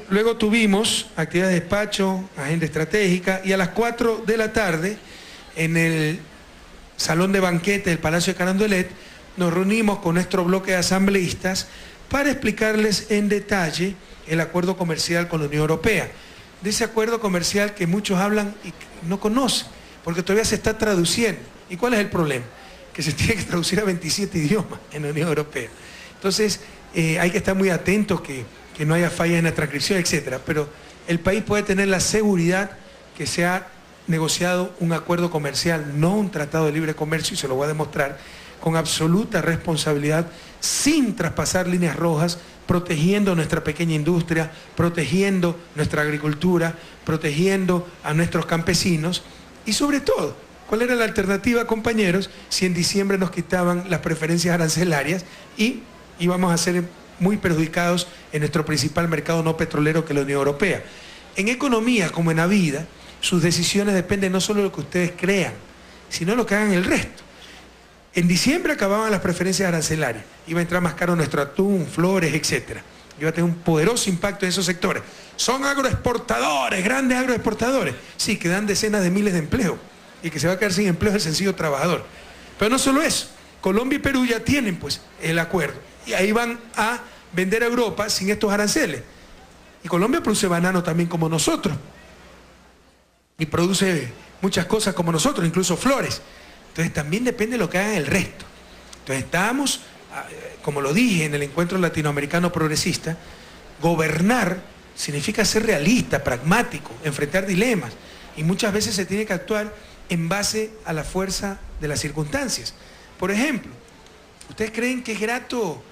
Luego tuvimos actividad de despacho, agenda estratégica, y a las 4 de la tarde, en el salón de banquete del Palacio de Carondelet, nos reunimos con nuestro bloque de asambleístas para explicarles en detalle el acuerdo comercial con la Unión Europea. De ese acuerdo comercial que muchos hablan y no conocen, porque todavía se está traduciendo. ¿Y cuál es el problema? Que se tiene que traducir a 27 idiomas en la Unión Europea. Entonces, hay que estar muy atentos que no haya fallas en la transcripción, etc. Pero el país puede tener la seguridad que se ha negociado un acuerdo comercial, no un tratado de libre comercio, y se lo voy a demostrar, con absoluta responsabilidad, sin traspasar líneas rojas, protegiendo nuestra pequeña industria, protegiendo nuestra agricultura, protegiendo a nuestros campesinos, y sobre todo, ¿cuál era la alternativa, compañeros, si en diciembre nos quitaban las preferencias arancelarias y íbamos a ser muy perjudicados en nuestro principal mercado no petrolero, que es la Unión Europea? En economía, como en la vida, sus decisiones dependen no solo de lo que ustedes crean, sino de lo que hagan el resto. En diciembre acababan las preferencias arancelarias, iba a entrar más caro nuestro atún, flores, etc. Iba a tener un poderoso impacto en esos sectores. Son agroexportadores, grandes agroexportadores, sí, que dan decenas de miles de empleos, y que se va a quedar sin empleo el sencillo trabajador. Pero no solo eso, Colombia y Perú ya tienen pues el acuerdo, y ahí van a vender a Europa sin estos aranceles. Y Colombia produce banano también como nosotros, y produce muchas cosas como nosotros, incluso flores. Entonces también depende de lo que hagan el resto. Entonces estamos, como lo dije en el encuentro latinoamericano progresista, gobernar significa ser realista, pragmático, enfrentar dilemas, y muchas veces se tiene que actuar en base a la fuerza de las circunstancias. Por ejemplo, ¿ustedes creen que es grato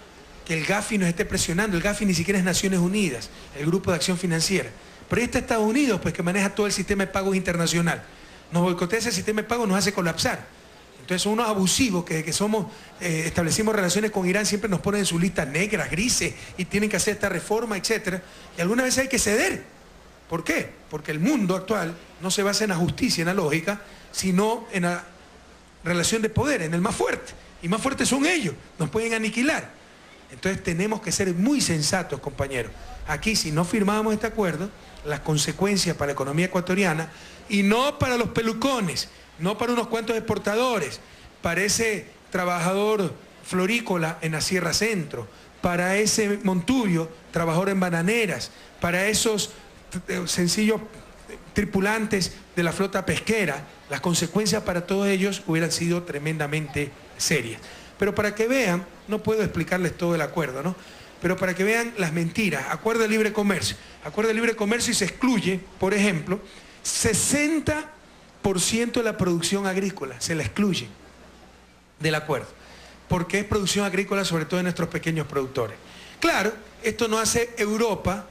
que el Gafi nos esté presionando? El Gafi ni siquiera es Naciones Unidas, el Grupo de Acción Financiera. Pero ahí está Estados Unidos, pues, que maneja todo el sistema de pagos internacional. Nos boicotea ese sistema de pagos, nos hace colapsar. Entonces son unos abusivos que desde que establecimos relaciones con Irán siempre nos ponen en sus listas negras, grises, y tienen que hacer esta reforma, etc. Y algunas veces hay que ceder. ¿Por qué? Porque el mundo actual no se basa en la justicia, en la lógica, sino en la relación de poder, en el más fuerte. Y más fuertes son ellos, nos pueden aniquilar. Entonces tenemos que ser muy sensatos, compañeros. Aquí, si no firmábamos este acuerdo, las consecuencias para la economía ecuatoriana, y no para los pelucones, no para unos cuantos exportadores, para ese trabajador florícola en la Sierra Centro, para ese monturio, trabajador en bananeras, para esos sencillos tripulantes de la flota pesquera, las consecuencias para todos ellos hubieran sido tremendamente serias. Pero para que vean, no puedo explicarles todo el acuerdo, ¿no? Pero para que vean las mentiras, acuerdo de libre comercio. Acuerdo de libre comercio y se excluye, por ejemplo, 60% de la producción agrícola, se la excluye del acuerdo, porque es producción agrícola sobre todo de nuestros pequeños productores. Claro, esto no hace Europa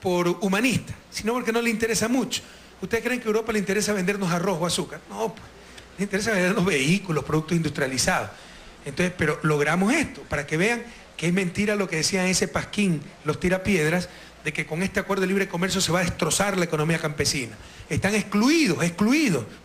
por humanista, sino porque no le interesa mucho. ¿Ustedes creen que a Europa le interesa vendernos arroz o azúcar? No, pues, le interesa vendernos vehículos, productos industrializados. Entonces, pero logramos esto, para que vean que es mentira lo que decían ese pasquín, los tirapiedras, de que con este acuerdo de libre comercio se va a destrozar la economía campesina. Están excluidos,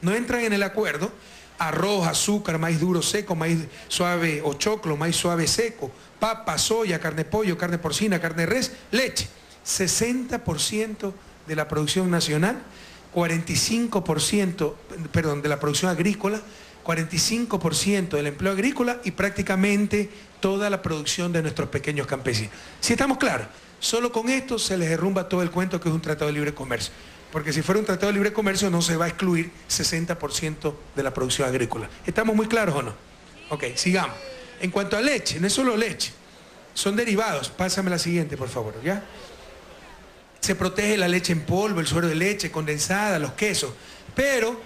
no entran en el acuerdo arroz, azúcar, maíz duro seco, maíz suave o choclo, maíz suave seco, papa, soya, carne de pollo, carne porcina, carne de res, leche. 60% de la producción nacional, 45%, perdón, de la producción agrícola, 45% del empleo agrícola y prácticamente toda la producción de nuestros pequeños campesinos. Si estamos claros, solo con esto se les derrumba todo el cuento que es un tratado de libre comercio. Porque si fuera un tratado de libre comercio no se va a excluir 60% de la producción agrícola. ¿Estamos muy claros o no? Ok, sigamos. En cuanto a leche, no es solo leche, son derivados. Pásame la siguiente, por favor, ¿ya? Se protege la leche en polvo, el suero de leche, condensada, los quesos. Pero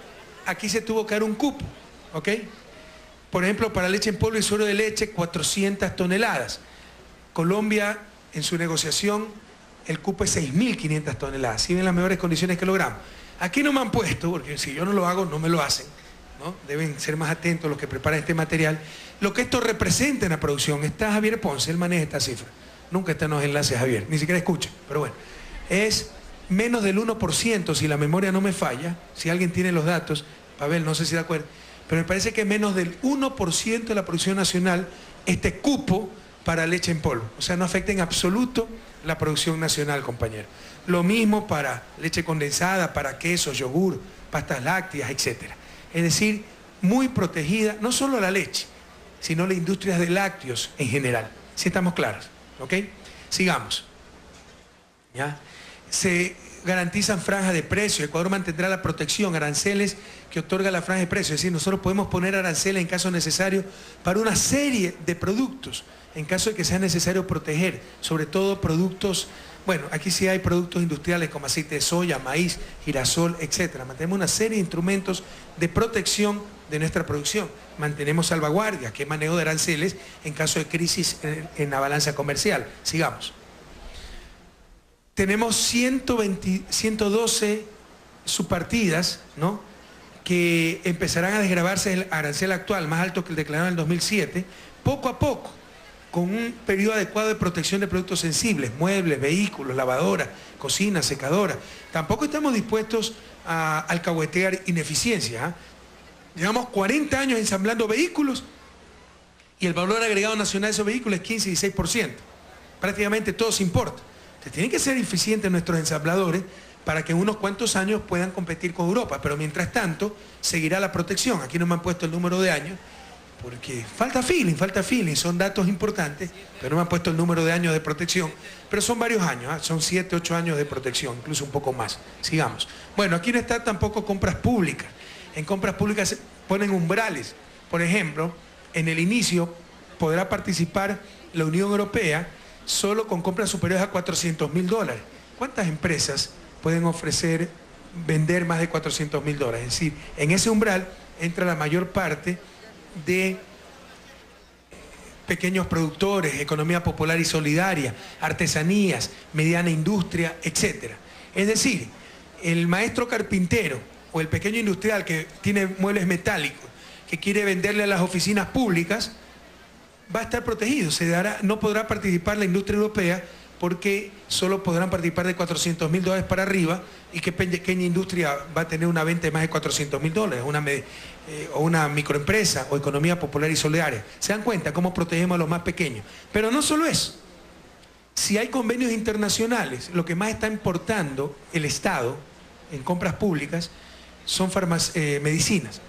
aquí se tuvo que dar un cupo, ¿ok? Por ejemplo, para leche en polvo y suero de leche, 400 toneladas. Colombia, en su negociación, el cupo es 6.500 toneladas. Si ven las mejores condiciones que logramos. Aquí no me han puesto, porque si yo no lo hago, no me lo hacen, ¿no? Deben ser más atentos los que preparan este material. Lo que esto representa en la producción. Está Javier Ponce, él maneja esta cifra. Nunca está en los enlaces, Javier, ni siquiera escucha, pero bueno. Es menos del 1%, si la memoria no me falla, si alguien tiene los datos, Pavel, no sé si de acuerdo, pero me parece que menos del 1% de la producción nacional este cupo para leche en polvo. O sea, no afecta en absoluto la producción nacional, compañero. Lo mismo para leche condensada, para quesos, yogur, pastas lácteas, etc. Es decir, muy protegida, no solo la leche, sino la industria de lácteos en general. Si estamos claros, ¿ok? Sigamos. ¿Ya? Se garantizan franjas de precio. Ecuador mantendrá la protección, aranceles que otorga la franja de precio. Es decir, nosotros podemos poner aranceles en caso necesario para una serie de productos, en caso de que sea necesario proteger, sobre todo productos, bueno, aquí sí hay productos industriales como aceite de soya, maíz, girasol, etcétera. Mantenemos una serie de instrumentos de protección de nuestra producción. Mantenemos salvaguardias, que es manejo de aranceles en caso de crisis en la balanza comercial. Sigamos. Tenemos 112 subpartidas, ¿no?, que empezarán a desgravarse el arancel actual, más alto que el declarado en el 2007, poco a poco, con un periodo adecuado de protección de productos sensibles, muebles, vehículos, lavadoras, cocinas, secadoras. Tampoco estamos dispuestos a alcahuetear ineficiencia, ¿eh? Llevamos 40 años ensamblando vehículos y el valor agregado nacional de esos vehículos es 15 y 16%. Prácticamente todo se importa. Entonces, tienen que ser eficientes nuestros ensambladores para que en unos cuantos años puedan competir con Europa, pero mientras tanto seguirá la protección. Aquí no me han puesto el número de años, porque falta feeling, son datos importantes, pero no me han puesto el número de años de protección, pero son varios años, ¿eh? Son 7, 8 años de protección, incluso un poco más. Sigamos. Bueno, aquí no está tampoco compras públicas. En compras públicas se ponen umbrales. Por ejemplo, en el inicio podrá participar la Unión Europea solo con compras superiores a $400.000. ¿Cuántas empresas pueden vender más de $400.000? Es decir, en ese umbral entra la mayor parte de pequeños productores, economía popular y solidaria, artesanías, mediana industria, etc. Es decir, el maestro carpintero o el pequeño industrial que tiene muebles metálicos, que quiere venderle a las oficinas públicas, va a estar protegido. No podrá participar la industria europea porque solo podrán participar de $400.000 para arriba, y qué pequeña industria va a tener una venta de más de $400.000, o una microempresa o economía popular y solidaria. ¿Se dan cuenta cómo protegemos a los más pequeños? Pero no solo eso. Si hay convenios internacionales, lo que más está importando el Estado en compras públicas son medicinas.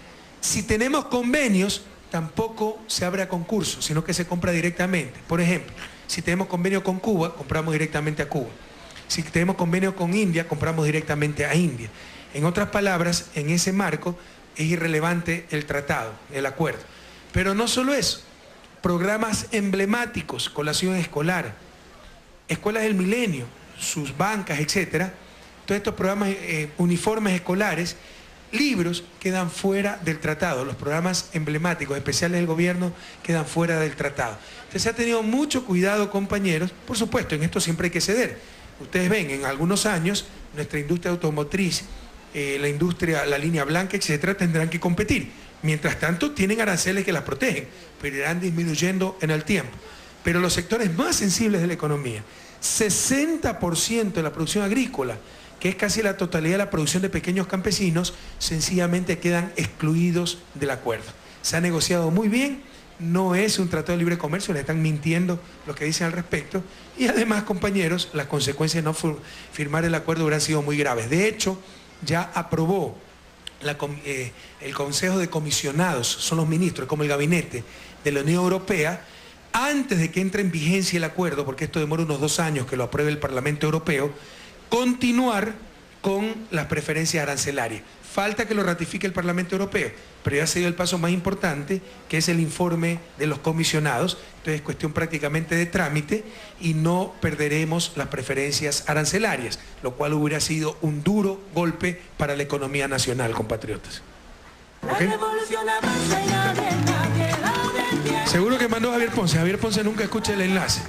Si tenemos convenios, tampoco se abre a concurso, sino que se compra directamente. Por ejemplo, si tenemos convenio con Cuba, compramos directamente a Cuba. Si tenemos convenio con India, compramos directamente a India. En otras palabras, en ese marco es irrelevante el tratado, el acuerdo. Pero no solo eso, programas emblemáticos, colación escolar, escuelas del milenio, sus bancas, etcétera. Todos estos programas, uniformes escolares, libros quedan fuera del tratado. Los programas emblemáticos, especiales del gobierno, quedan fuera del tratado. Entonces se ha tenido mucho cuidado, compañeros. Por supuesto, en esto siempre hay que ceder. Ustedes ven, en algunos años, nuestra industria automotriz, la línea blanca, etcétera, tendrán que competir. Mientras tanto, tienen aranceles que las protegen, pero irán disminuyendo en el tiempo. Pero los sectores más sensibles de la economía, 60% de la producción agrícola, que es casi la totalidad de la producción de pequeños campesinos, sencillamente quedan excluidos del acuerdo. Se ha negociado muy bien, no es un tratado de libre comercio, le están mintiendo los que dicen al respecto, y además, compañeros, las consecuencias de no firmar el acuerdo hubieran sido muy graves. De hecho, ya aprobó el Consejo de Comisionados, son los ministros, como el gabinete de la Unión Europea, antes de que entre en vigencia el acuerdo, porque esto demora unos 2 años que lo apruebe el Parlamento Europeo, continuar con las preferencias arancelarias. Falta que lo ratifique el Parlamento Europeo, pero ya se dio el paso más importante, que es el informe de los comisionados. Entonces es cuestión prácticamente de trámite y no perderemos las preferencias arancelarias, lo cual hubiera sido un duro golpe para la economía nacional, compatriotas. ¿Okay? Seguro que mandó Javier Ponce. Javier Ponce nunca escucha el enlace.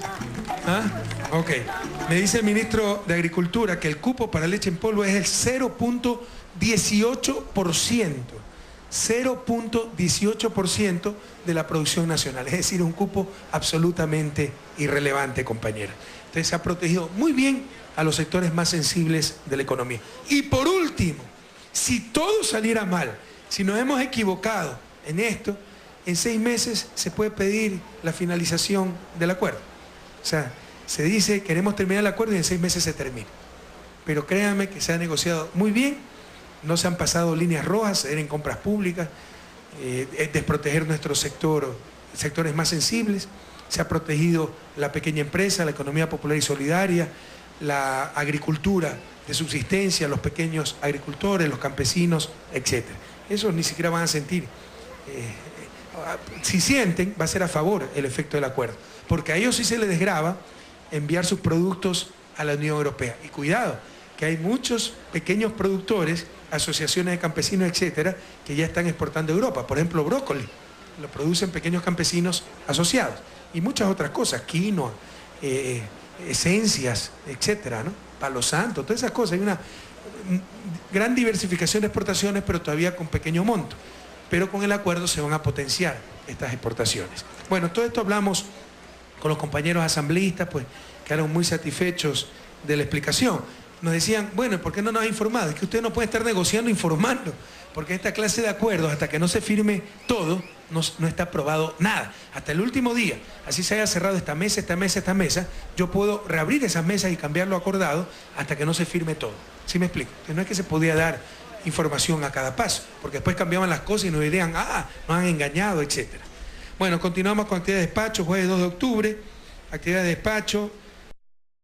¿Ah? Ok. Me dice el ministro de Agricultura que el cupo para leche en polvo es el 0.18%. 0.18% de la producción nacional. Es decir, un cupo absolutamente irrelevante, compañera. Entonces se ha protegido muy bien a los sectores más sensibles de la economía. Y por último, si todo saliera mal, si nos hemos equivocado en esto, en 6 meses se puede pedir la finalización del acuerdo. O sea, Se dice, queremos terminar el acuerdo y en 6 meses se termina. Pero créanme que se ha negociado muy bien, no se han pasado líneas rojas, en compras públicas, desproteger nuestro sector, sectores más sensibles, se ha protegido la pequeña empresa, la economía popular y solidaria, la agricultura de subsistencia, los pequeños agricultores, los campesinos, etc. Esos ni siquiera van a sentir. Si sienten, va a ser a favor el efecto del acuerdo, porque a ellos sí se les desgrava enviar sus productos a la Unión Europea. Y cuidado, que hay muchos pequeños productores, asociaciones de campesinos, etcétera, que ya están exportando a Europa. Por ejemplo, brócoli, lo producen pequeños campesinos asociados. Y muchas otras cosas, quinoa, esencias, etcétera, ¿no? Palo santo, todas esas cosas. Hay una gran diversificación de exportaciones, pero todavía con pequeño monto. Pero con el acuerdo se van a potenciar estas exportaciones. Bueno, todo esto hablamos con los compañeros asambleístas, pues quedaron muy satisfechos de la explicación. Nos decían, bueno, ¿por qué no nos ha informado? Es que usted no puede estar negociando informando, porque esta clase de acuerdos, hasta que no se firme todo, no está aprobado nada. Hasta el último día, así se haya cerrado esta mesa, esta mesa, esta mesa, yo puedo reabrir esas mesas y cambiar lo acordado hasta que no se firme todo. ¿Sí me explico? Que no es que se podía dar información a cada paso, porque después cambiaban las cosas y nos dirían, nos han engañado, etc. Bueno, continuamos con actividad de despacho, jueves 2 de octubre, actividad de despacho.